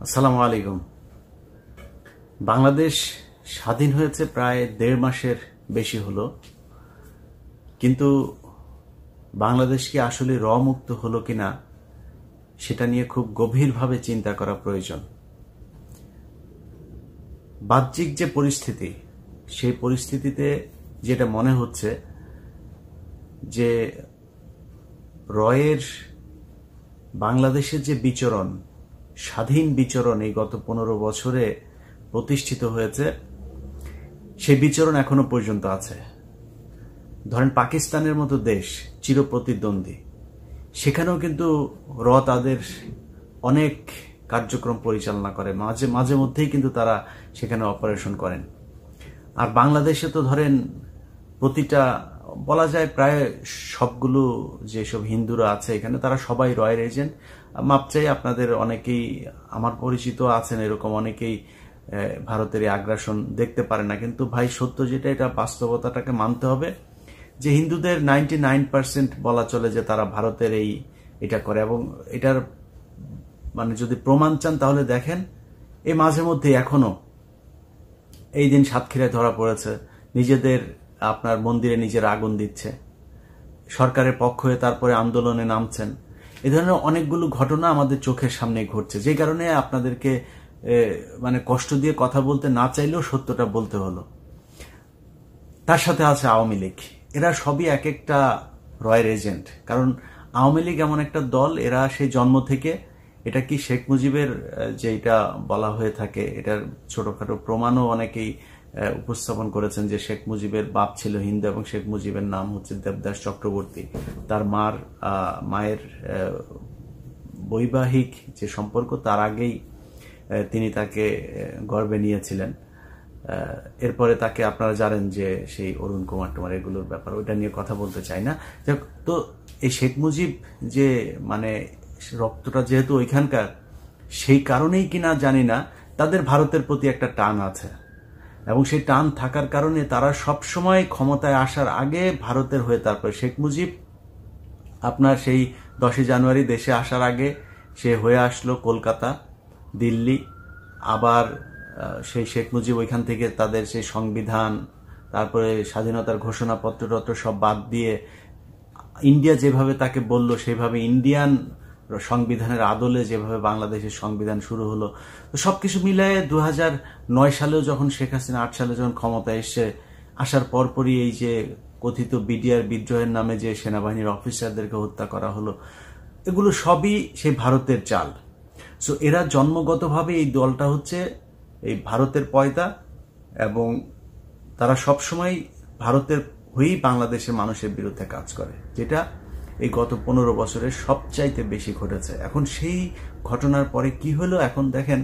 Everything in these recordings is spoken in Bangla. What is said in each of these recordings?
আসসালামু আলাইকুম। বাংলাদেশ স্বাধীন হয়েছে প্রায় ১.৫ মাসের বেশি হলো, কিন্তু বাংলাদেশ কি আসলে মুক্ত হলো কিনা সেটা নিয়ে খুব গভীরভাবে চিন্তা করা প্রয়োজন। বাহ্যিক যে পরিস্থিতি, সেই পরিস্থিতিতে যেটা মনে হচ্ছে যে রয়ের বাংলাদেশের যে বিচরণ, স্বাধীন বিচরণ এই গত ১৫ বছরে প্রতিষ্ঠিত হয়েছে, সেই বিচরণ এখনো পর্যন্ত আছে। ধরেন পাকিস্তানের মতো দেশ চিরপ্রতিদ্বন্দ্বী, সেখানেও কিন্তু তাদের অনেক কার্যক্রম পরিচালনা করে, মাঝে মাঝে মধ্যেই কিন্তু তারা সেখানে অপারেশন করেন। আর বাংলাদেশে তো ধরেন প্রতিটা, বলা যায় প্রায় সবগুলো যেসব হিন্দুরা আছে এখানে, তারা সবাই রয়ের এজেন্ট। মাপ চাই, আপনাদের অনেকেই, আমার পরিচিত আছেন এরকম অনেকেই ভারতের এই আগ্রাসন দেখতে পারে না, কিন্তু ভাই সত্য যেটা, এটা বাস্তবতাটাকে মানতে হবে যে হিন্দুদের 99% বলা চলে যে তারা ভারতের এটা করে। এবং এটার মানে যদি প্রমাণ চান তাহলে দেখেন, এই মাঝে মধ্যে এখনো এই দিন সাতক্ষীরায় ধরা পড়েছে, নিজেদের আপনার মন্দিরে নিজের আগুন দিচ্ছে, সরকারের পক্ষ হয়ে তারপরে আন্দোলনে নামছেন। এ ধরনের অনেকগুলো ঘটনা আমাদের চোখের সামনে ঘটছে, যে কারণে আপনাদেরকে মানে কষ্ট দিয়ে কথা বলতে না চাইলেও সত্যটা বলতে হলো। তার সাথে আছে আওয়ামী লীগ, এরা সবই এক একটা রয়ের এজেন্ট। কারণ আওয়ামী লীগ এমন একটা দল, এরা সেই জন্ম থেকে, এটা কি শেখ মুজিবের যে এটা বলা হয়ে থাকে, এটার ছোটখাটো প্রমাণও অনেকেই উপস্থাপন করেছেন যে শেখ মুজিবের বাপ ছিল হিন্দু এবং শেখ মুজিবের নাম হচ্ছে দেবদাস চক্রবর্তী। তার মায়ের বৈবাহিক যে সম্পর্ক, তার আগেই তিনি তাকে গর্ভে নিয়েছিলেন। এরপরে তাকে আপনারা জানেন যে সেই অরুণ কুমার টুমার, এগুলোর ব্যাপার, ওইটা নিয়ে কথা বলতে চাই না। তো এই শেখ মুজিব যে মানে রক্তটা যেহেতু ওইখানকার, সেই কারণেই কিনা জানি না তাদের ভারতের প্রতি একটা টান আছে, এবং সেই টান থাকার কারণে তারা সবসময় ক্ষমতায় আসার আগে ভারতের হয়ে, তারপরে শেখ মুজিব আপনার সেই 10 জানুয়ারি দেশে আসার আগে সে হয়ে আসলো কলকাতা, দিল্লি, আবার সেই শেখ মুজিব ওইখান থেকে তাদের সেই সংবিধান, তারপরে স্বাধীনতার ঘোষণাপত্র সব বাদ দিয়ে ইন্ডিয়া যেভাবে তাকে বলল সেভাবে ইন্ডিয়ান সংবিধানের আদলে যেভাবে বাংলাদেশের সংবিধান শুরু হলো। তো সবকিছু মিলায়ে 2009 সালেও যখন শেখ হাসিনা 8 সালে যখন ক্ষমতায় আসার পরপরই এই যে কথিত বিডিআর বিদ্রোহের নামে যে সেনাবাহিনীর অফিসারদেরকে হত্যা করা হলো, এগুলো সবই সেই ভারতের চাল। সো এরা জন্মগতভাবে, এই দলটা হচ্ছে এই ভারতের পয়দা, এবং তারা সবসময় ভারতের হয়েই বাংলাদেশের মানুষের বিরুদ্ধে কাজ করে, যেটা এই গত 15 বছরের সবচাইতে বেশি ঘটেছে। এখন সেই ঘটনার পরে কি হলো, এখন দেখেন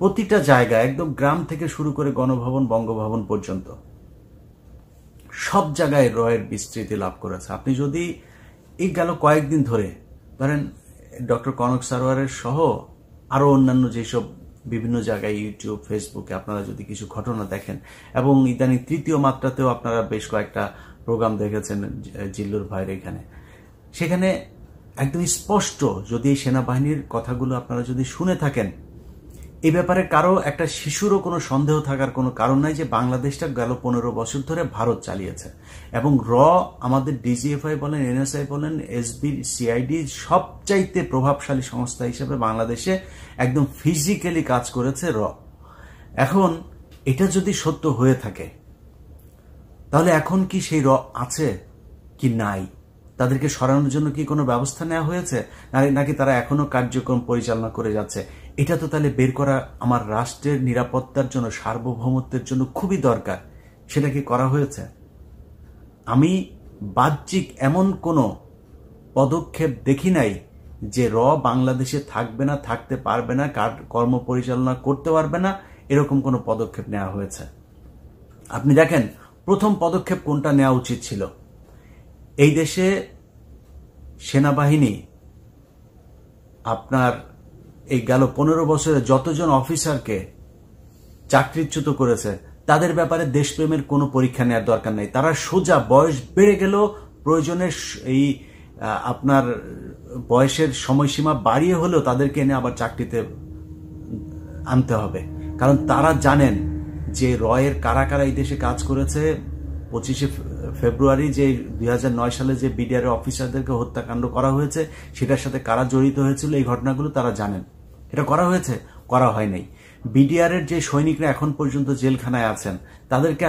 প্রতিটা জায়গায়, একদম গ্রাম থেকে শুরু করে গণভবন, বঙ্গভবন পর্যন্ত সব জায়গায় রয়ের বিস্তৃতি লাভ করেছে। আপনি যদি এই গেল কয়েকদিন ধরে ধরেন ডক্টর কনক সারোয়ারের সহ আরো অন্যান্য যেসব বিভিন্ন জায়গায় ইউটিউব, ফেসবুকে আপনারা যদি কিছু ঘটনা দেখেন, এবং ইদানিং তৃতীয় মাত্রাতেও আপনারা বেশ কয়েকটা প্রোগ্রাম দেখেছেন জিল্লুর ভাইয়ের এখানে, সেখানে একদম স্পষ্ট, যদি এই সেনাবাহিনীর কথাগুলো আপনারা যদি শুনে থাকেন, এই ব্যাপারে কারো একটা শিশুরও কোনো সন্দেহ থাকার কোনো কারণ নাই যে বাংলাদেশটা গেল 15 বছর ধরে ভারত চালিয়েছে। এবং আমাদের ডিজিএফআই বলেন, এনএসআই বলেন, এসবি, সিআইডি সবচাইতে প্রভাবশালী সংস্থা হিসেবে বাংলাদেশে একদম ফিজিক্যালি কাজ করেছে এখন এটা যদি সত্য হয়ে থাকে, তাহলে এখন কি সেই আছে কি নাই? তাদেরকে সরানোর জন্য কি কোনো ব্যবস্থা নেওয়া হয়েছে, নাকি তারা এখনো কার্যক্রম পরিচালনা করে যাচ্ছে? এটা তো তাহলে বের করা আমার রাষ্ট্রের নিরাপত্তার জন্য, সার্বভৌমত্বের জন্য খুবই দরকার। সেটা কি করা হয়েছে? আমি বাহ্যিক এমন কোনো পদক্ষেপ দেখি নাই যে বাংলাদেশে থাকবে না, থাকতে পারবে না, কর্ম পরিচালনা করতে পারবে না, এরকম কোনো পদক্ষেপ নেওয়া হয়েছে। আপনি দেখেন প্রথম পদক্ষেপ কোনটা নেওয়া উচিত ছিল। এই দেশে সেনাবাহিনী আপনার এই গেল 15 বছরে যতজন অফিসারকে চাকরিচ্যুত করেছে, তাদের ব্যাপারে দেশপ্রেমের কোনো পরীক্ষা নেওয়ার দরকার নেই। তারা সোজা বয়স বেড়ে গেল, প্রয়োজনের এই আপনার বয়সের সময়সীমা বাড়িয়ে হলেও তাদেরকে এনে আবার চাকরিতে আনতে হবে, কারণ তারা জানেন যে রয়ের কারা কারা এই দেশে কাজ করেছে। 25শে ফেব্রুয়ারি যে 2009 সালে যে বিডিআর অফিসারদেরকে হত্যাকাণ্ড করা হয়েছে, সেটার সাথে কারা জড়িত হয়েছিল এই ঘটনাগুলো তারা জানেন। এটা করা হয়েছে? করা হয় নাই। বিডিআর এর যে সৈনিকরা এখন পর্যন্ত জেলখানায় আছেন, তাদেরকে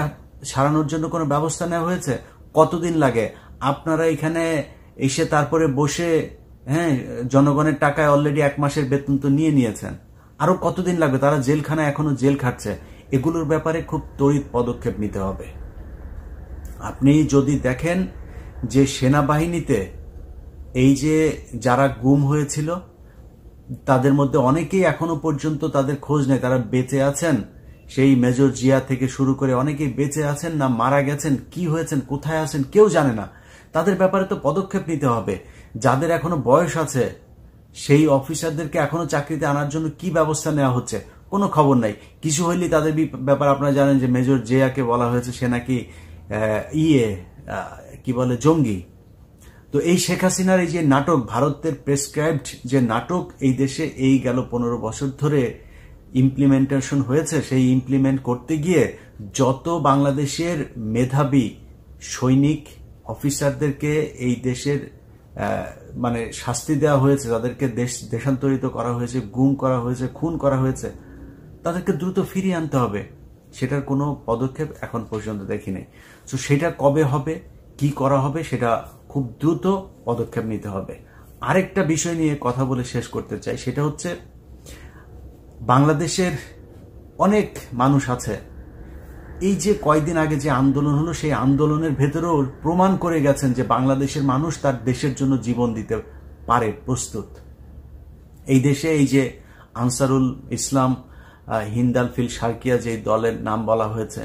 সারানোর জন্য কোনো ব্যবস্থা নেওয়া হয়েছে? কতদিন লাগে? আপনারা এখানে এসে তারপরে বসে জনগণের টাকায় অলরেডি 1 মাসের বেতন তো নিয়ে নিয়েছেন, আরো কতদিন লাগবে? তারা জেলখানায় এখনো জেল খাটছে। এগুলোর ব্যাপারে খুব তড়িৎ পদক্ষেপ নিতে হবে। আপনি যদি দেখেন যে সেনাবাহিনীতে এই যে যারা গুম হয়েছিল, তাদের মধ্যে অনেকেই এখনো পর্যন্ত তাদের খোঁজ নেই, তারা বেঁচে আছেন। সেই মেজর জিয়া থেকে শুরু করে অনেকেই বেঁচে আছেন না মারা গেছেন, কি হয়েছেন, কোথায় আছেন কেউ জানে না। তাদের ব্যাপারে তো পদক্ষেপ নিতে হবে। যাদের এখনো বয়স আছে সেই অফিসারদেরকে এখনো চাকরিতে আনার জন্য কি ব্যবস্থা নেওয়া হচ্ছে কোনো খবর নাই। কিছু হইলে তাদের ব্যাপার আপনারা জানেন যে মেজর জিয়াকে বলা হয়েছে সে নাকি কি বলে জঙ্গি। তো এই শেখ হাসিনার এই যে নাটক, ভারতের প্রেসক্রাইবড যে নাটক এই দেশে এই গেল 15 বছর ধরে ইমপ্লিমেন্টেশন হয়েছে, সেই ইমপ্লিমেন্ট করতে গিয়ে যত বাংলাদেশের মেধাবী সৈনিক অফিসারদেরকে এই দেশের মানে শাস্তি দেওয়া হয়েছে, তাদেরকে দেশান্তরিত করা হয়েছে, গুম করা হয়েছে, খুন করা হয়েছে, তাদেরকে দ্রুত ফিরিয়ে আনতে হবে। সেটার কোনো পদক্ষেপ এখন পর্যন্ত দেখি নাই। তো সেটা কবে হবে, কি করা হবে, সেটা খুব দ্রুত পদক্ষেপ নিতে হবে। আরেকটা বিষয় নিয়ে কথা বলে শেষ করতে চাই, সেটা হচ্ছে বাংলাদেশের অনেক মানুষ আছে, এই যে কয়েকদিন আগে যে আন্দোলন হলো সেই আন্দোলনের ভেতরেও প্রমাণ করে গেছেন যে বাংলাদেশের মানুষ তার দেশের জন্য জীবন দিতে পারে, প্রস্তুত। এই দেশে এই যে আনসারুল ইসলাম হিন্দালফিল সার্কিয়া যে দলের নাম বলা হয়েছে,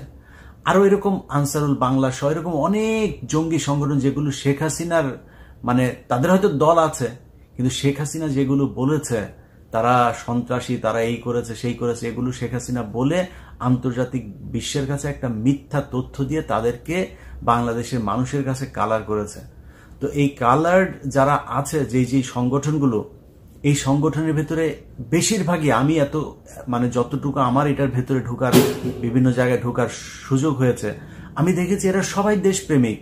আরো এরকম আনসারুল বাংলা সহ এরকম অনেক জঙ্গি সংগঠন যেগুলো শেখ হাসিনার মানে তাদের হয়তো দল আছে, কিন্তু শেখ হাসিনা যেগুলো বলেছে তারা সন্ত্রাসী, তারা এই করেছে সেই করেছে, এগুলো শেখ হাসিনা বলে আন্তর্জাতিক বিশ্বের কাছে একটা মিথ্যা তথ্য দিয়ে তাদেরকে বাংলাদেশের মানুষের কাছে কালার করেছে। তো এই কালার যারা আছে যে সংগঠনগুলো, এই সংগঠনের ভেতরে বেশিরভাগই আমি মানে যতটুকু আমার এটার ভেতরে ঢোকার, বিভিন্ন জায়গায় ঢোকার সুযোগ হয়েছে, আমি দেখেছি এরা সবাই দেশপ্রেমিক।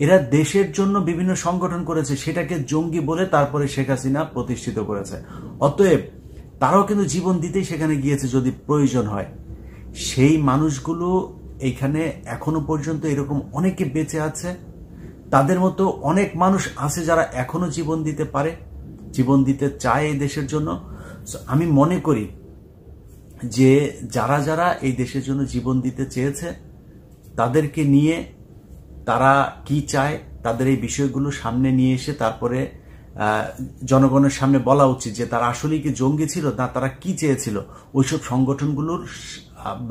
এরা দেশের জন্য বিভিন্ন সংগঠন করেছে, সেটাকে জঙ্গি বলে তারপরে শেখ হাসিনা প্রতিষ্ঠিত করেছে। অতএব তারাও কিন্তু জীবন দিতেই সেখানে গিয়েছে যদি প্রয়োজন হয়। সেই মানুষগুলো এইখানে এখনো পর্যন্ত এরকম অনেকে বেঁচে আছে। তাদের মতো অনেক মানুষ আছে যারা এখনো জীবন দিতে পারে, জীবন দিতে চায় এই দেশের জন্য। আমি মনে করি যে যারা যারা এই দেশের জন্য জীবন দিতে চেয়েছে তাদেরকে নিয়ে তারা কি চায় তাদের এই বিষয়গুলো সামনে নিয়ে এসে তারপরে জনগণের সামনে বলা উচিত যে তারা আসলেই কি জঙ্গি ছিল না তারা কি চেয়েছিল। ওইসব সংগঠনগুলোর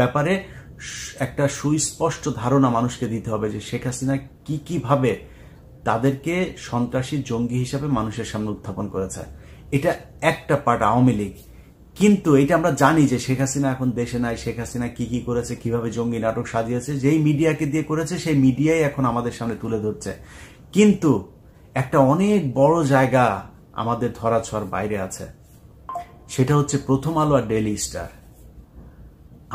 ব্যাপারে একটা সুস্পষ্ট ধারণা মানুষকে দিতে হবে যে শেখ হাসিনা কিভাবে তাদেরকে সন্ত্রাসী জঙ্গি হিসাবে মানুষের সামনে উত্থাপন করেছে। এটা একটা পার্ট আওয়ামী লীগ, কিন্তু এটা আমরা জানি যে শেখ হাসিনা এখন দেশে নাই। শেখ হাসিনা কি করেছে, কিভাবে জঙ্গি নাটক সাজিয়েছে, যেই মিডিয়াকে দিয়ে করেছে সেই মিডিয়াই এখন আমাদের সামনে তুলে ধরছে। কিন্তু একটা অনেক বড় জায়গা আমাদের ধরাছোঁয়ার বাইরে আছে, সেটা হচ্ছে প্রথম আলো আর ডেইলি স্টার।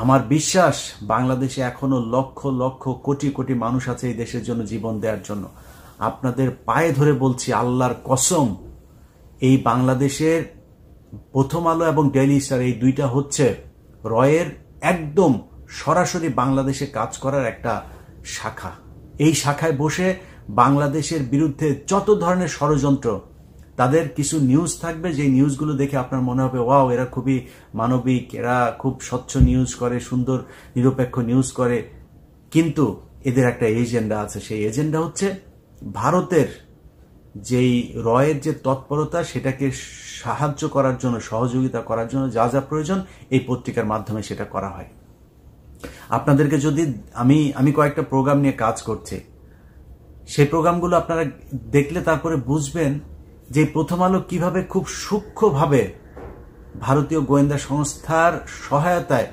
আমার বিশ্বাস বাংলাদেশে এখনো লক্ষ লক্ষ কোটি কোটি মানুষ আছে এই দেশের জন্য জীবন দেওয়ার জন্য। আপনাদের পায়ে ধরে বলছি, আল্লাহর কসম, এই বাংলাদেশের প্রথম আলো এবং ডেইলি স্টার এই দুইটা হচ্ছে রয়ের একদম সরাসরি বাংলাদেশে কাজ করার একটা শাখা। এই শাখায় বসে বাংলাদেশের বিরুদ্ধে যত ধরনের ষড়যন্ত্র, তাদের কিছু নিউজ থাকবে, যে নিউজগুলো দেখে আপনার মনে হবে ওয়াও, এরা খুবই মানবিক, এরা খুব স্বচ্ছ নিউজ করে, সুন্দর নিরপেক্ষ নিউজ করে। কিন্তু এদের একটা এজেন্ডা আছে, সেই এজেন্ডা হচ্ছে ভারতের যেই রয়ের যে তৎপরতা, সেটাকে সাহায্য করার জন্য, সহযোগিতা করার জন্য যা যা প্রয়োজন এই পত্রিকার মাধ্যমে সেটা করা হয়। আপনাদেরকে যদি আমি কয়েকটা প্রোগ্রাম নিয়ে কাজ করছি, সেই প্রোগ্রামগুলো আপনারা দেখলে তারপরে বুঝবেন যে প্রথম আলো কিভাবে খুব সূক্ষ্মভাবে ভারতীয় গোয়েন্দা সংস্থার সহায়তায়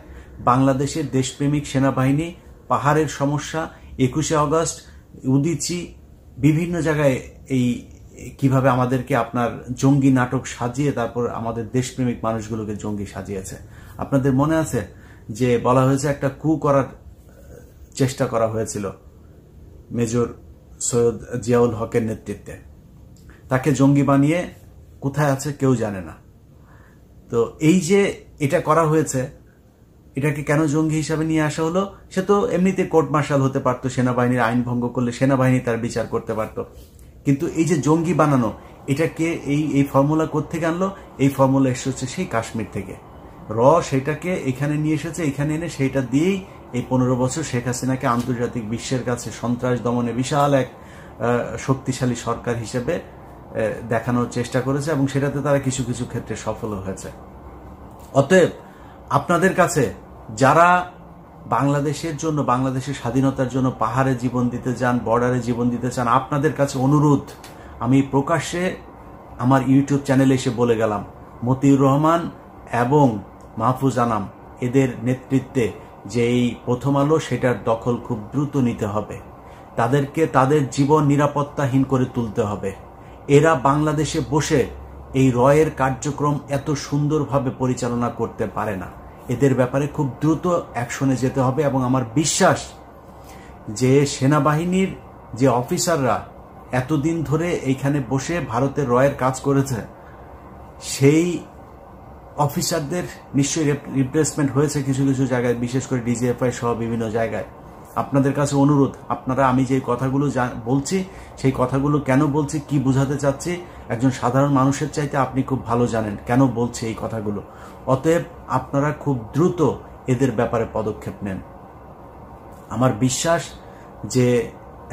বাংলাদেশের দেশপ্রেমিক সেনাবাহিনী, পাহাড়ের সমস্যা, 21শে আগস্ট, উদীচী, বিভিন্ন জায়গায় এই কিভাবে আমাদেরকে আপনার জঙ্গি নাটক সাজিয়ে তারপর আমাদের দেশপ্রেমিক মানুষগুলোকে জঙ্গি সাজিয়েছে। আপনাদের মনে আছে যে বলা হয়েছে একটা কু করার চেষ্টা করা হয়েছিল মেজর সৈয়দ জিয়াউল হকের নেতৃত্বে, তাকে জঙ্গি বানিয়ে কোথায় আছে কেউ জানে না। তো এই যে এটা করা হয়েছে, এটাকে কেন জঙ্গি হিসাবে নিয়ে আসা হলো? সে তো এমনিতে কোর্ট মার্শাল হতে পারতো, সেনাবাহিনীর আইন ভঙ্গ করলে সেনাবাহিনী তার বিচার করতে পারত, কিন্তু এই যে জঙ্গি বানানো, এটাকে এই ফর্মুলা কোত্থেকে আনলো? এই ফর্মুলা এসেছে সেই কাশ্মীর থেকে। সেটাকে এখানে নিয়ে এসেছে, এখানে এনে সেইটা দিয়েই এই 15 বছর শেখ হাসিনাকে আন্তর্জাতিক বিশ্বের কাছে সন্ত্রাস দমনে বিশাল এক শক্তিশালী সরকার হিসেবে দেখানোর চেষ্টা করেছে, এবং সেটাতে তারা কিছু কিছু ক্ষেত্রে সফল হয়েছে। অতএব আপনাদের কাছে যারা বাংলাদেশের জন্য, বাংলাদেশের স্বাধীনতার জন্য পাহাড়ে জীবন দিতে চান, বর্ডারে জীবন দিতে চান, আপনাদের কাছে অনুরোধ, আমি প্রকাশ্যে আমার ইউটিউব চ্যানেলে এসে বলে গেলাম, মতিউর রহমান এবং মাহফুজ আনাম এদের নেতৃত্বে যে এই প্রথম আলো, সেটার দখল খুব দ্রুত নিতে হবে। তাদেরকে তাদের জীবন নিরাপত্তাহীন করে তুলতে হবে। এরা বাংলাদেশে বসে এই রয়ের কার্যক্রম এত সুন্দরভাবে পরিচালনা করতে পারে না। এদের ব্যাপারে খুব দ্রুত অ্যাকশনে যেতে হবে, এবং আমার বিশ্বাস যে সেনাবাহিনীর যে অফিসাররা এতদিন ধরে এইখানে বসে ভারতের রয়ের কাজ করেছে, সেই অফিসারদের নিশ্চয়ই রিপ্লেসমেন্ট হয়েছে কিছু কিছু জায়গায়, বিশেষ করে ডিজিএফআই সহ বিভিন্ন জায়গায়। আপনাদের কাছে অনুরোধ, আপনারা, আমি যে কথাগুলো বলছি, সেই কথাগুলো কেন বলছি, কি বোঝাতে চাচ্ছি, একজন সাধারণ মানুষের চাইতে আপনি খুব ভালো জানেন কেন বলছি এই কথাগুলো। অতএব আপনারা খুব দ্রুত এদের ব্যাপারে পদক্ষেপ নেন। আমার বিশ্বাস যে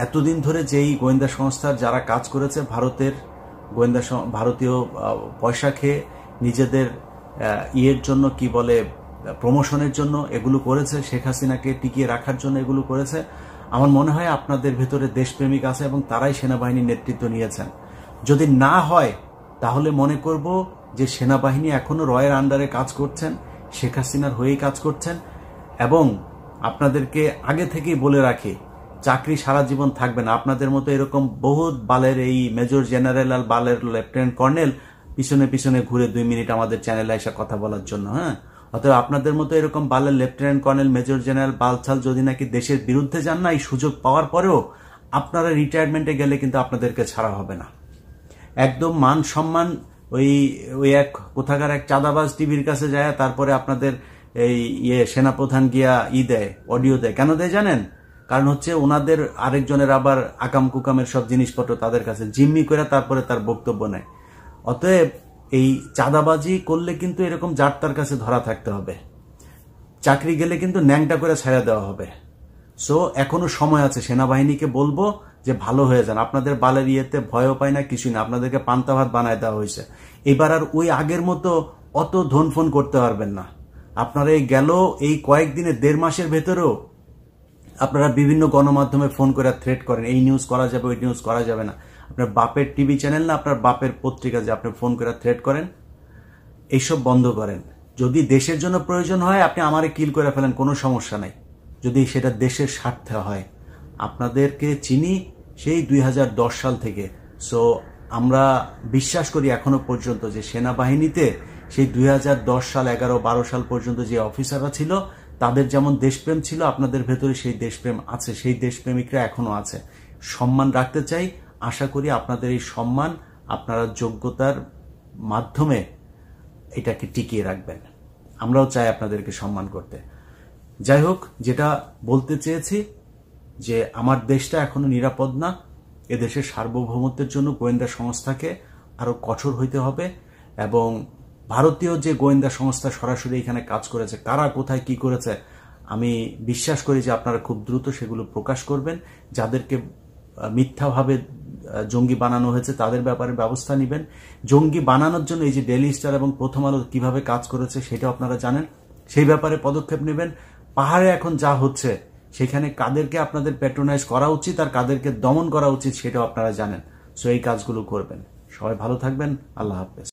এতদিন ধরে যেই গোয়েন্দা সংস্থার যারা কাজ করেছে, ভারতীয় পয়সা খেয়ে নিজেদের ইয়ের জন্য, কি বলে, প্রমোশনের জন্য এগুলো করেছে, শেখ হাসিনাকে টিকিয়ে রাখার জন্য এগুলো করেছে, আমার মনে হয় আপনাদের ভেতরে দেশপ্রেমিক আছে এবং তারাই সেনাবাহিনীর নেতৃত্ব নিয়েছেন। যদি না হয় তাহলে মনে করব যে সেনাবাহিনী এখনো রয়ের আন্ডারে কাজ করছেন, শেখ হাসিনার হয়েই কাজ করছেন। এবং আপনাদেরকে আগে থেকেই বলে রাখি, চাকরি সারা জীবন থাকবে না। আপনাদের মতো এরকম বহুত বালের, এই মেজর জেনারেল আর বালের লেফটেন্যান্ট কর্নেল পিছনে পিছনে ঘুরে 2 মিনিট আমাদের চ্যানেলে এসে কথা বলার জন্য, হ্যাঁ। অতএব আপনাদের মতো এরকম বালের লেফটেন্যান্ট কর্নেল, মেজর জেনারেল বালছাল যদি নাকি দেশের বিরুদ্ধে যান না, এই সুযোগ পাওয়ার পরেও আপনারা রিটায়ারমেন্টে গেলে কিন্তু আপনাদেরকে ছাড়া হবে না। একদম মান সম্মান ওই এক কোথাকার এক চাঁদাবাজ টিভির কাছে যায়, তারপরে আপনাদের এই সেনাপ্রধান গিয়া দেয়, অডিও দেয়। কেন দেয় জানেন? কারণ হচ্ছে ওনাদের আরেকজনের আবার আকাম কুকামের সব জিনিসপত্র তাদের কাছে জিম্মি করে তারপরে তার বক্তব্য নেয়। অতএব এই চাঁদাবাজি করলে কিন্তু এরকম যার তার কাছে ধরা থাকতে হবে, চাকরি গেলে কিন্তু ন্যাংটা করে ছেড়ে দেওয়া হবে। সো এখনো সময় আছে, সেনাবাহিনীকে বলবো যে ভালো হয়ে যান। আপনাদের বালের ইয়েতে ভয়ও পায় না, কিছুই না, আপনাদেরকে পান্তা ভাত বানায় দেওয়া হয়েছে। এবার আর ওই আগের মতো অত ধনফোন করতে পারবেন না। আপনারা এই কয়েকদিনে 1.5 মাসের ভেতরেও আপনারা বিভিন্ন গণমাধ্যমে ফোন করে থ্রেট করেন, এই নিউজ করা যাবে, ওই নিউজ করা যাবে না। আপনার বাপের টিভি চ্যানেল না, আপনার বাপের পত্রিকা যে আপনি ফোন করে থ্রেট করেন, এইসব বন্ধ করেন। যদি দেশের জন্য প্রয়োজন হয় আপনি আমারে কিল করে ফেলেন, কোনো সমস্যা নাই, যদি সেটা দেশের স্বার্থে হয়। আপনাদেরকে চিনি সেই 2010 সাল থেকে। সো আমরা বিশ্বাস করি এখনো পর্যন্ত যে সেনাবাহিনীতে সেই 2010 সাল, 11-12 সাল পর্যন্ত যে অফিসাররা ছিল, তাদের যেমন দেশপ্রেম ছিল, আপনাদের ভেতরে সেই দেশপ্রেম আছে, সেই দেশপ্রেমিকরা এখনো আছে। সম্মান রাখতে চাই, আশা করি আপনাদের এই সম্মান আপনারা যোগ্যতার মাধ্যমে এটাকে টিকিয়ে রাখবেন। আমরাও চাই আপনাদেরকে সম্মান করতে। যাই হোক, যেটা বলতে চেয়েছি যে আমার দেশটা এখনো নিরাপদ না। এদেশের সার্বভৌমত্বের জন্য গোয়েন্দা সংস্থাকে আরো কঠোর হইতে হবে, এবং ভারতীয় যে গোয়েন্দা সংস্থা সরাসরি এখানে কাজ করেছে, কারা কোথায় কি করেছে, আমি বিশ্বাস করি যে আপনারা খুব দ্রুত সেগুলো প্রকাশ করবেন। যাদেরকে মিথ্যাভাবে জঙ্গি বানানো হয়েছে তাদের ব্যাপারে ব্যবস্থা নেবেন। জঙ্গি বানানোর জন্য এই যে ডেইলি স্টার এবং প্রথম আলো কিভাবে কাজ করেছে সেটা আপনারা জানেন, সেই ব্যাপারে পদক্ষেপ নেবেন। পাহাড়ে এখন যা হচ্ছে সেখানে কাদেরকে আপনাদের প্যাট্রোনাইজ করা উচিত আর কাদেরকে দমন করা উচিত সেটাও আপনারা জানেন। সো এই কাজগুলো করবেন। সবাই ভালো থাকবেন। আল্লাহ হাফেজ।